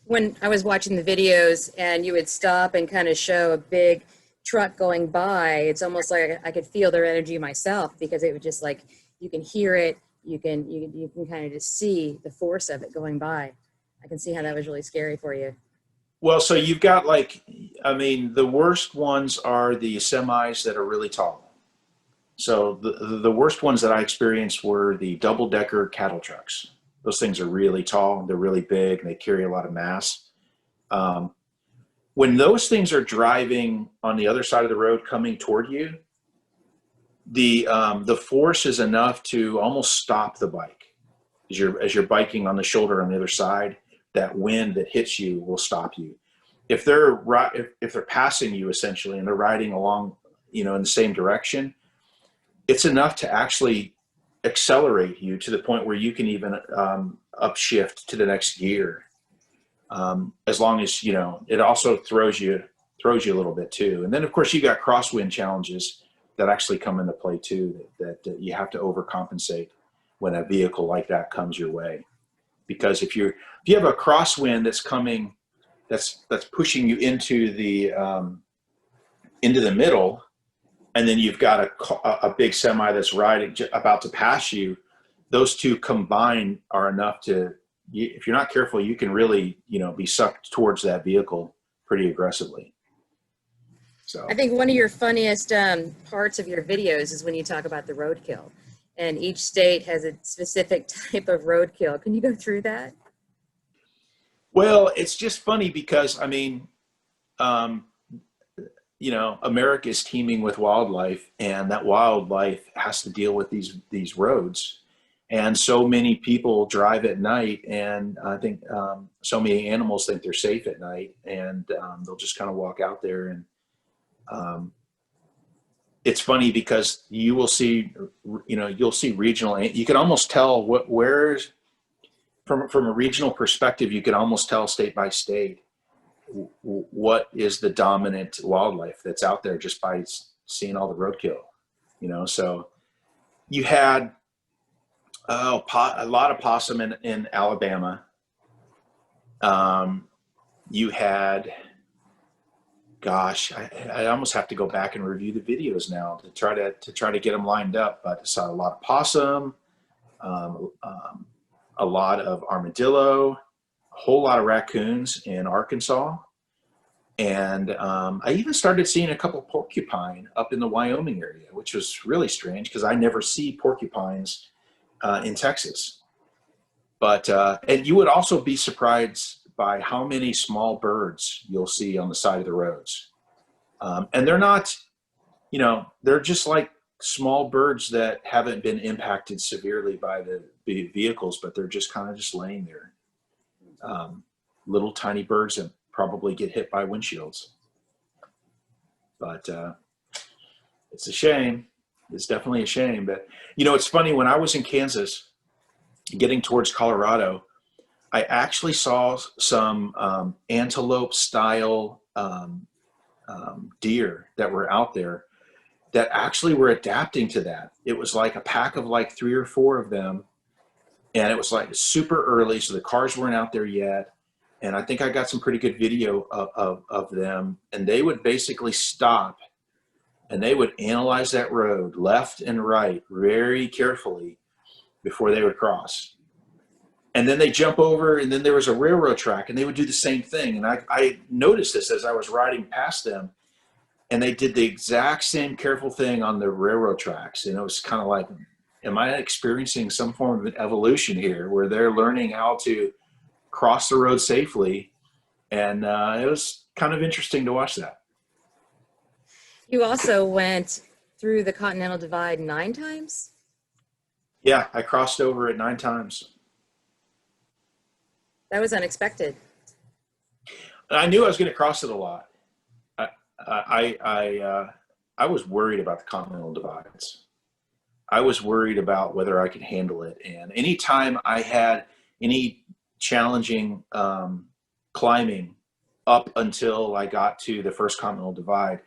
When I was watching the videos and you would stop and kind of show a big truck going by, it's almost like I could feel their energy myself, because it would just like, you can hear it, you can kind of just see the force of it going by. I can see how that was really scary for you. Well, so you've got the worst ones are the semis that are really tall. So the worst ones that I experienced were the double-decker cattle trucks. Those things are really tall, they're really big, and they carry a lot of mass. When those things are driving on the other side of the road coming toward you, the force is enough to almost stop the bike. As you're biking on the shoulder on the other side, that wind that hits you will stop you. If they're passing you essentially and they're riding along, in the same direction, it's enough to actually accelerate you to the point where you can even upshift to the next gear. As long as, it also throws you throws you a little bit too. And then of course you got crosswind challenges that actually come into play too, that you have to overcompensate when a vehicle like that comes your way. Because if you have a crosswind that's coming, that's pushing you into the middle, and then you've got a big semi that's about to pass you, those two combined are enough to, if you're not careful, you can really, be sucked towards that vehicle pretty aggressively. So I think one of your funniest parts of your videos is when you talk about the roadkill, and each state has a specific type of roadkill. Can you go through that? Well, it's just funny because, America is teeming with wildlife, and that wildlife has to deal with these roads. And so many people drive at night, and I think so many animals think they're safe at night, and they'll just kind of walk out there. And it's funny because you'll see regional, you can almost tell where's, from a regional perspective, you can almost tell state by state what is the dominant wildlife that's out there just by seeing all the roadkill. So you had a lot of possum in Alabama. You had, gosh, I almost have to go back and review the videos now to try to get them lined up. But I saw a lot of possum, a lot of armadillo, a whole lot of raccoons in Arkansas. And I even started seeing a couple porcupine up in the Wyoming area, which was really strange because I never see porcupines in Texas. But and you would also be surprised by how many small birds you'll see on the side of the roads. And they're not, they're just like small birds that haven't been impacted severely by the vehicles, but they're just kind of just laying there. Little tiny birds that probably get hit by windshields. But it's a shame. It's definitely a shame. But, it's funny, when I was in Kansas, getting towards Colorado, I actually saw some antelope style deer that were out there that actually were adapting to that. It was like a pack of like 3 or 4 of them. And it was like super early, so the cars weren't out there yet. And I think I got some pretty good video of them. And they would basically stop and they would analyze that road left and right very carefully before they would cross. And then they jump over, and then there was a railroad track, and they would do the same thing. And I noticed this as I was riding past them, and they did the exact same careful thing on the railroad tracks. And it was kind of like, am I experiencing some form of an evolution here where they're learning how to cross the road safely? And it was kind of interesting to watch that. You also went through the Continental Divide 9 times? Yeah, I crossed over it 9 times. That was unexpected. I knew I was going to cross it a lot. I was worried about the Continental Divides. I was worried about whether I could handle it. And anytime I had any challenging climbing up until I got to the first Continental Divide,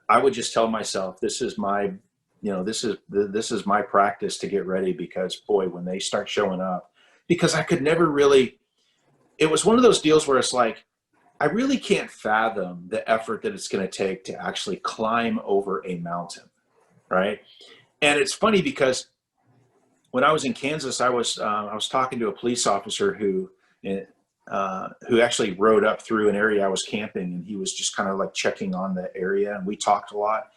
I would just tell myself, this is my, this is my practice to get ready, because boy, when they start showing up, because I could never really, it was one of those deals where it's like, I really can't fathom the effort that it's going to take to actually climb over a mountain, right? And it's funny because when I was in Kansas, I was talking to a police officer who actually rode up through an area I was camping, and he was just kind of like checking on the area, and we talked a lot.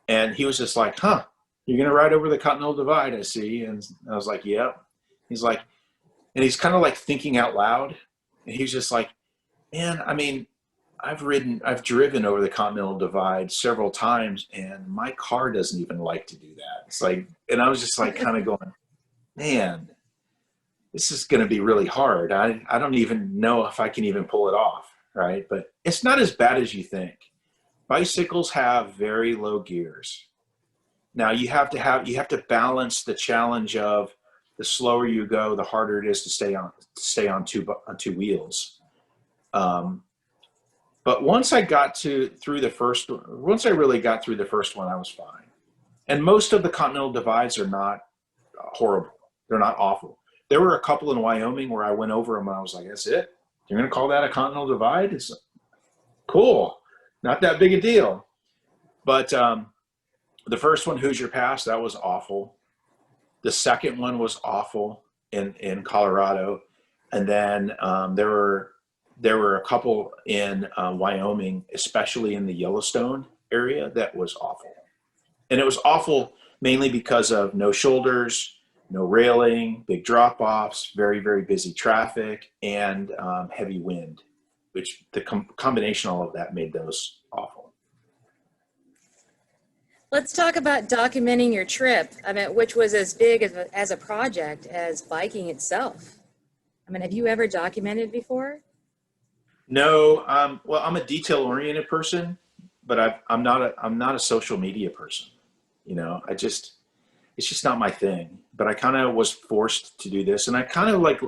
And he was just like, "Huh, you're going to ride over the Continental Divide, I see." And I was like, "Yep." He's like, and he's kind of like thinking out loud, and he's just like, "Man, I mean, I've driven over the Continental Divide several times, and my car doesn't even like to do that." It's like, and I was just like kind of going, man, this is going to be really hard. I don't even know if I can even pull it off, right? But it's not as bad as you think. Bicycles have very low gears. Now you have to balance the challenge of the slower you go, the harder it is to stay on two wheels. But But once I got through the first, once I really got through the first one, I was fine. And most of the Continental Divides are not horrible. They're not awful. There were a couple in Wyoming where I went over them and I was like, that's it? You're going to call that a Continental Divide? It's cool. Not that big a deal. But the first one, Hoosier Pass, that was awful. The second one was awful in Colorado. And then there were a couple in Wyoming, especially in the Yellowstone area, that was awful. And it was awful mainly because of no shoulders, no railing, big drop-offs, very, very busy traffic, and heavy wind, which the combination of all of that made those awful. Let's talk about documenting your trip, I mean, which was as big as a project as biking itself. I mean, have you ever documented before? No, well, I'm a detail-oriented person, but I'm not a social media person. You know, it's just not my thing. But I kind of was forced to do this, and I kind of like,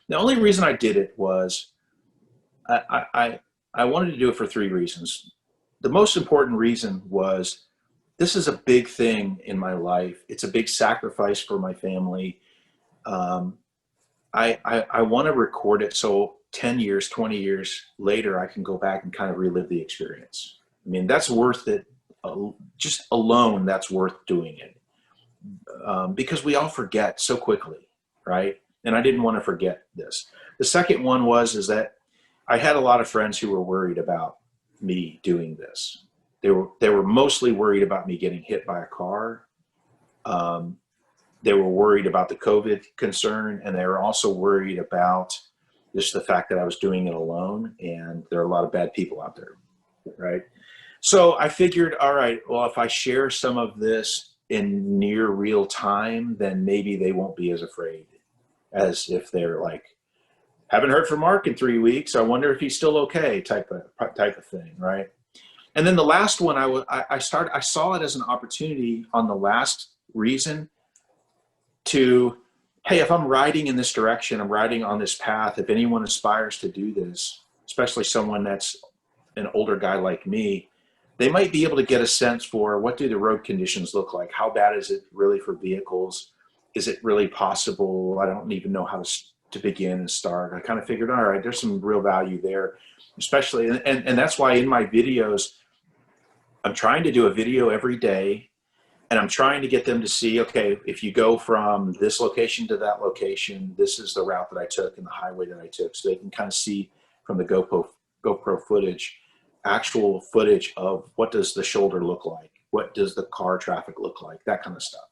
the only reason I did it was I wanted to do it for 3 reasons. The most important reason was this is a big thing in my life. It's a big sacrifice for my family. I want to record it so 10 years, 20 years later, I can go back and kind of relive the experience. I mean, that's worth it. Just alone, that's worth doing it. Because we all forget so quickly, right? And I didn't want to forget this. The second one is that I had a lot of friends who were worried about me doing this. They were mostly worried about me getting hit by a car. They were worried about the COVID concern, and they were also worried about just the fact that I was doing it alone, and there are a lot of bad people out there, right? So I figured, all right, well, if I share some of this in near real time, then maybe they won't be as afraid as if they're like, haven't heard from Mark in 3 weeks. I wonder if he's still okay, type of thing, right? And then the last one, I saw it as an opportunity on the last reason to, hey, if I'm riding in this direction, I'm riding on this path, if anyone aspires to do this, especially someone that's an older guy like me, they might be able to get a sense for what do the road conditions look like? How bad is it really for vehicles? Is it really possible? I don't even know how to begin and start. I kind of figured, all right, there's some real value there, especially, and that's why in my videos, I'm trying to do a video every day, and I'm trying to get them to see, okay, if you go from this location to that location, this is the route that I took and the highway that I took, so they can kind of see from the GoPro footage, actual footage of what does the shoulder look like, what does the car traffic look like, that kind of stuff.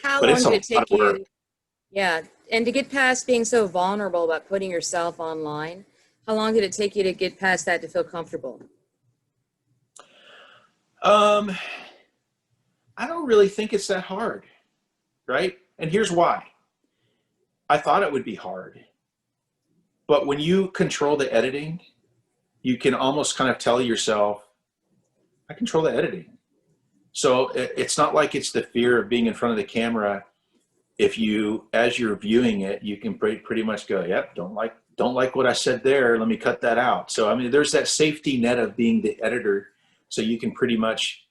How long did it take you? Yeah, and to get past being so vulnerable about putting yourself online, how long did it take you to get past that to feel comfortable? I don't really think it's that hard, right? And here's why. I thought it would be hard, but when you control the editing, you can almost kind of tell yourself, I control the editing. So it's not like it's the fear of being in front of the camera. If you, as you're viewing it, you can pretty much go, yep, don't like what I said there. Let me cut that out. So, I mean, there's that safety net of being the editor. So you can pretty much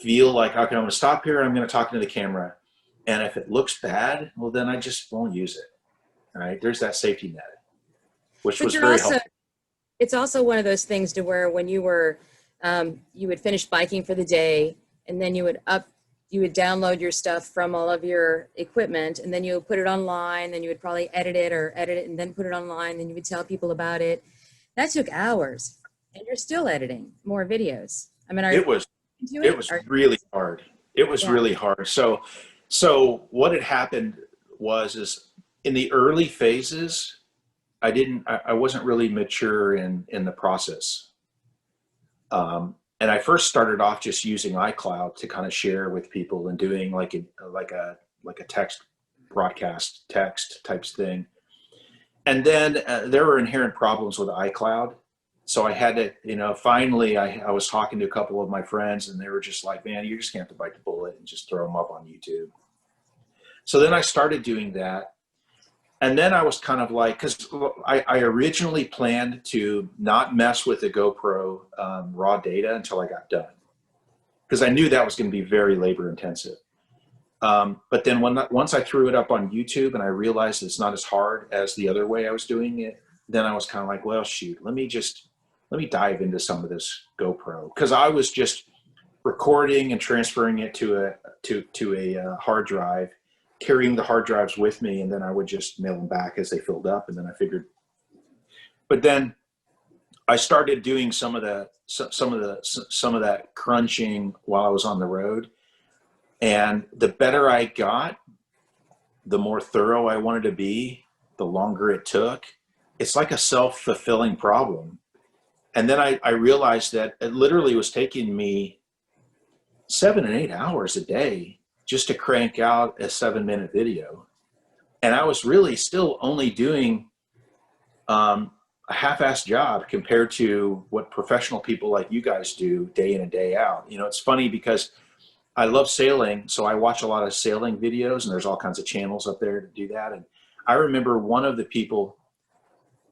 feel like, okay, I'm going to stop here. I'm going to talk into the camera. And if it looks bad, well, then I just won't use it. All right. There's that safety net, which was very helpful. It's also one of those things to where when you were, you would finish biking for the day, and then you would download your stuff from all of your equipment, and then you would put it online, then you would probably edit it and then put it online, then you would tell people about it. That took hours, and you're still editing more videos. I mean, it was really hard. It was really hard. So what had happened is in the early phases, I wasn't really mature in the process. And I first started off just using iCloud to kind of share with people and doing like a text broadcast text types thing. And then there were inherent problems with iCloud. So I had to, finally I was talking to a couple of my friends, and they were just like, man, you just can't have to bite the bullet and just throw them up on YouTube. So then I started doing that. And then I was kind of like, because I originally planned to not mess with the GoPro raw data until I got done, because I knew that was going to be very labor intensive. But then once I threw it up on YouTube and I realized it's not as hard as the other way I was doing it, then I was kind of like, well, shoot, let me dive into some of this GoPro, because I was just recording and transferring it to a hard drive, carrying the hard drives with me, and then I would just mail them back as they filled up. And then I figured, but then I started doing some of that crunching while I was on the road, and the better I got, the more thorough I wanted to be, the longer it took. It's like a self-fulfilling problem. And then I realized that it literally was taking me 7 and 8 hours a day just to crank out a 7-minute video. And I was really still only doing a half-assed job compared to what professional people like you guys do day in and day out. You know, it's funny because I love sailing, so I watch a lot of sailing videos, and there's all kinds of channels up there to do that. And I remember one of the people,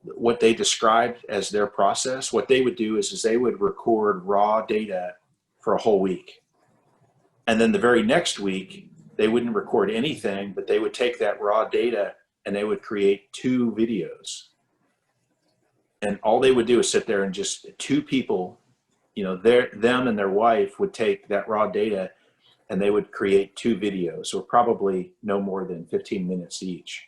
what they described as their process, what they would do is they would record raw data for a whole week. And then the very next week, they wouldn't record anything, but they would take that raw data and they would create 2 videos. And all they would do is sit there and just 2 people, you know, them and their wife would take that raw data and they would create 2 videos, or probably no more than 15 minutes each.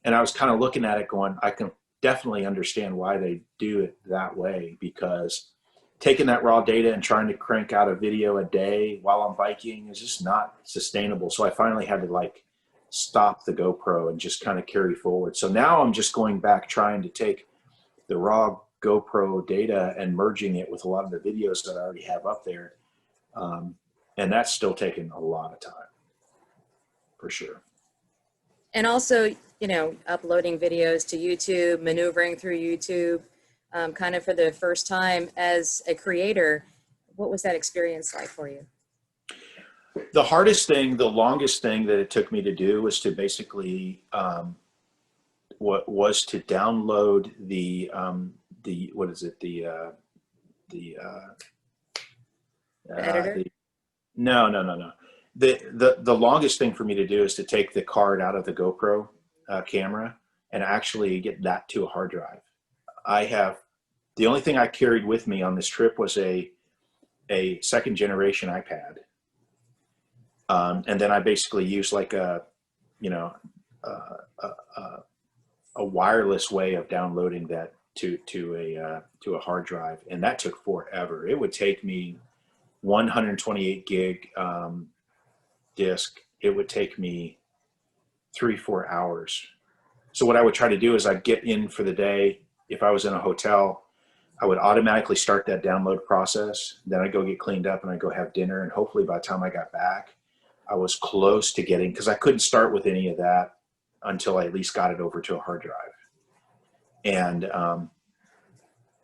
And I was kind of looking at it going, I can definitely understand why they do it that way, because taking that raw data and trying to crank out a video a day while I'm biking is just not sustainable. So I finally had to like stop the GoPro and just kind of carry forward. So now I'm just going back, trying to take the raw GoPro data and merging it with a lot of the videos that I already have up there. And that's still taking a lot of time, for sure. And also, you know, uploading videos to YouTube, maneuvering through YouTube, kind of for the first time as a creator. What was that experience like for you? The hardest thing, the longest thing that it took me to do was to basically, what was to download the what is it? The editor? No. The longest thing for me to do is to take the card out of the GoPro camera and actually get that to a hard drive. The only thing I carried with me on this trip was a 2nd generation iPad. And then I basically used like a wireless way of downloading that to a hard drive. And that took forever. It would take me 128 gig disk. It would take me 3-4 hours. So what I would try to do is I'd get in for the day. If I was in a hotel, I would automatically start that download process. Then I'd go get cleaned up and I'd go have dinner. And hopefully by the time I got back, I was close to getting, because I couldn't start with any of that until I at least got it over to a hard drive. And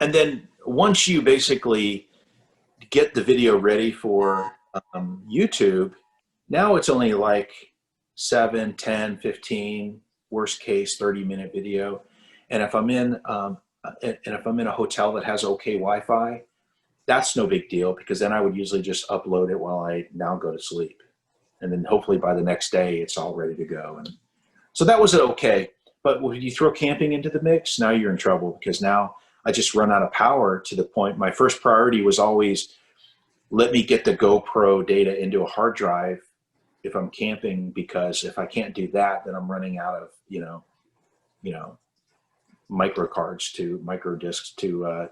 then once you basically get the video ready for YouTube, now it's only like 7, 10, 15, worst case 30-minute video. And if I'm in a hotel that has okay Wi-Fi, that's no big deal, because then I would usually just upload it while I now go to sleep. And then hopefully by the next day it's all ready to go. And so that was okay. But when you throw camping into the mix, now you're in trouble, because now I just run out of power to the point. My first priority was always, let me get the GoPro data into a hard drive if I'm camping, because if I can't do that, then I'm running out of, micro discs to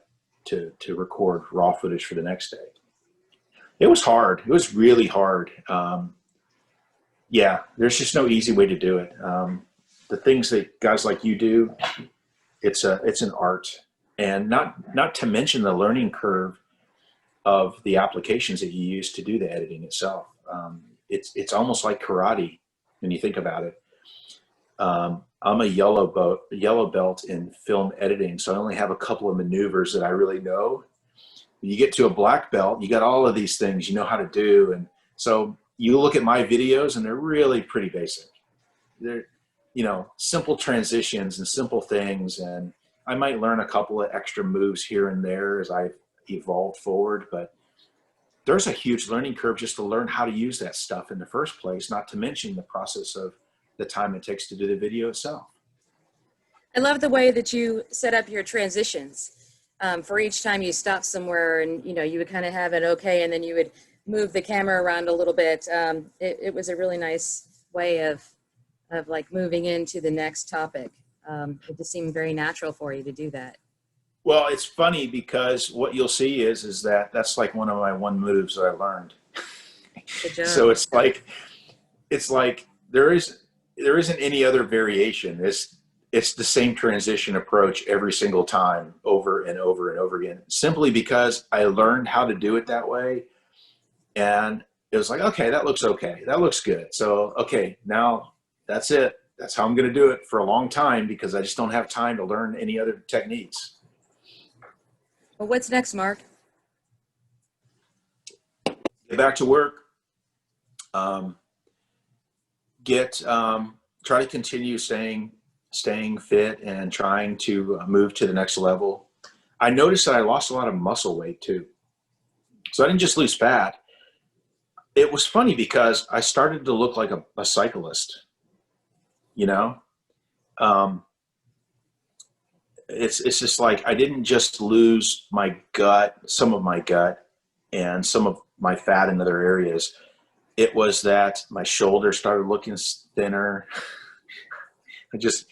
record raw footage for the next day. It was hard. It was really hard. Yeah, there's just no easy way to do it. The things that guys like you do, it's an art, and not to mention the learning curve of the applications that you use to do the editing itself. It's almost like karate when you think about it. I'm a yellow belt in film editing, so I only have a couple of maneuvers that I really know. When you get to a black belt, you got all of these things you know how to do, and so you look at my videos and they're really pretty basic. you know, simple transitions and simple things. And I might learn a couple of extra moves here and there as I've evolved forward, but there's a huge learning curve just to learn how to use that stuff in the first place, not to mention the process of the time it takes to do the video itself. I love the way that you set up your transitions. For each time you stop somewhere and, you know, you would kind of have it okay, and then you would move the camera around a little bit. It was a really nice way of like moving into the next topic. It just seemed very natural for you to do that. Well, it's funny because what you'll see is that that's like one of my one moves that I learned. Good job. So it's like there isn't any other variation. It's the same transition approach every single time, over and over and over again, simply because I learned how to do it that way. And it was like, okay, that looks okay. That looks good. So, okay, now that's it. That's how I'm going to do it for a long time, because I just don't have time to learn any other techniques. Well, what's next, Mark? Get back to work. Try to continue staying fit and trying to move to the next level. I noticed that I lost a lot of muscle weight too. So I didn't just lose fat. It was funny because I started to look like a cyclist, you know? It's just like, I didn't just lose my gut, some of my gut and some of my fat in other areas. It was that my shoulders started looking thinner. I just,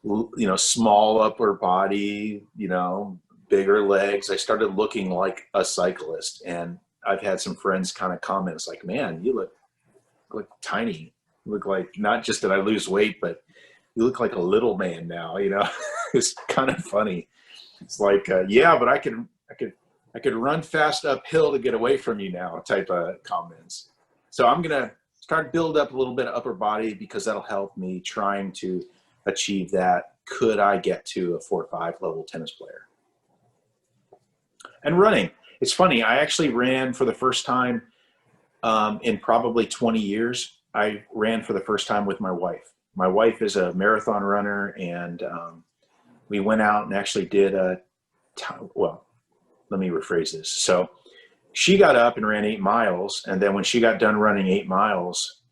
you know, small upper body, you know, bigger legs. I started looking like a cyclist. And I've had some friends kind of comment, it's like, man, you look tiny. You look like, not just did I lose weight, but you look like a little man now, you know. It's kind of funny. It's like, yeah, but I could run fast uphill to get away from you now type of comments. So I'm going to start build up a little bit of upper body, because that'll help me trying to achieve that. Could I get to a 4-5 level tennis player? And running. It's funny. I actually ran for the first time in probably 20 years. I ran for the first time with my wife. My wife is a marathon runner, and we went out and actually did well, let me rephrase this. So she got up and ran 8 miles. And then when she got done running 8 miles,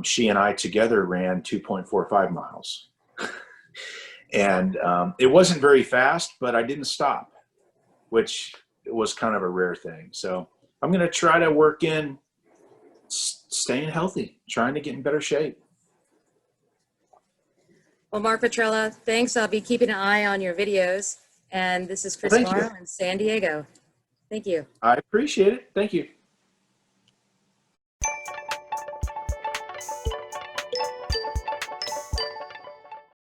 she and I together ran 2.45 miles. And it wasn't very fast, but I didn't stop, which was kind of a rare thing. So I'm going to try to work in staying healthy, trying to get in better shape. Well, Mark Petrilla, thanks. I'll be keeping an eye on your videos. And this is Chris Well, thank Morrow you. in San Diego. Thank you. I appreciate it. Thank you.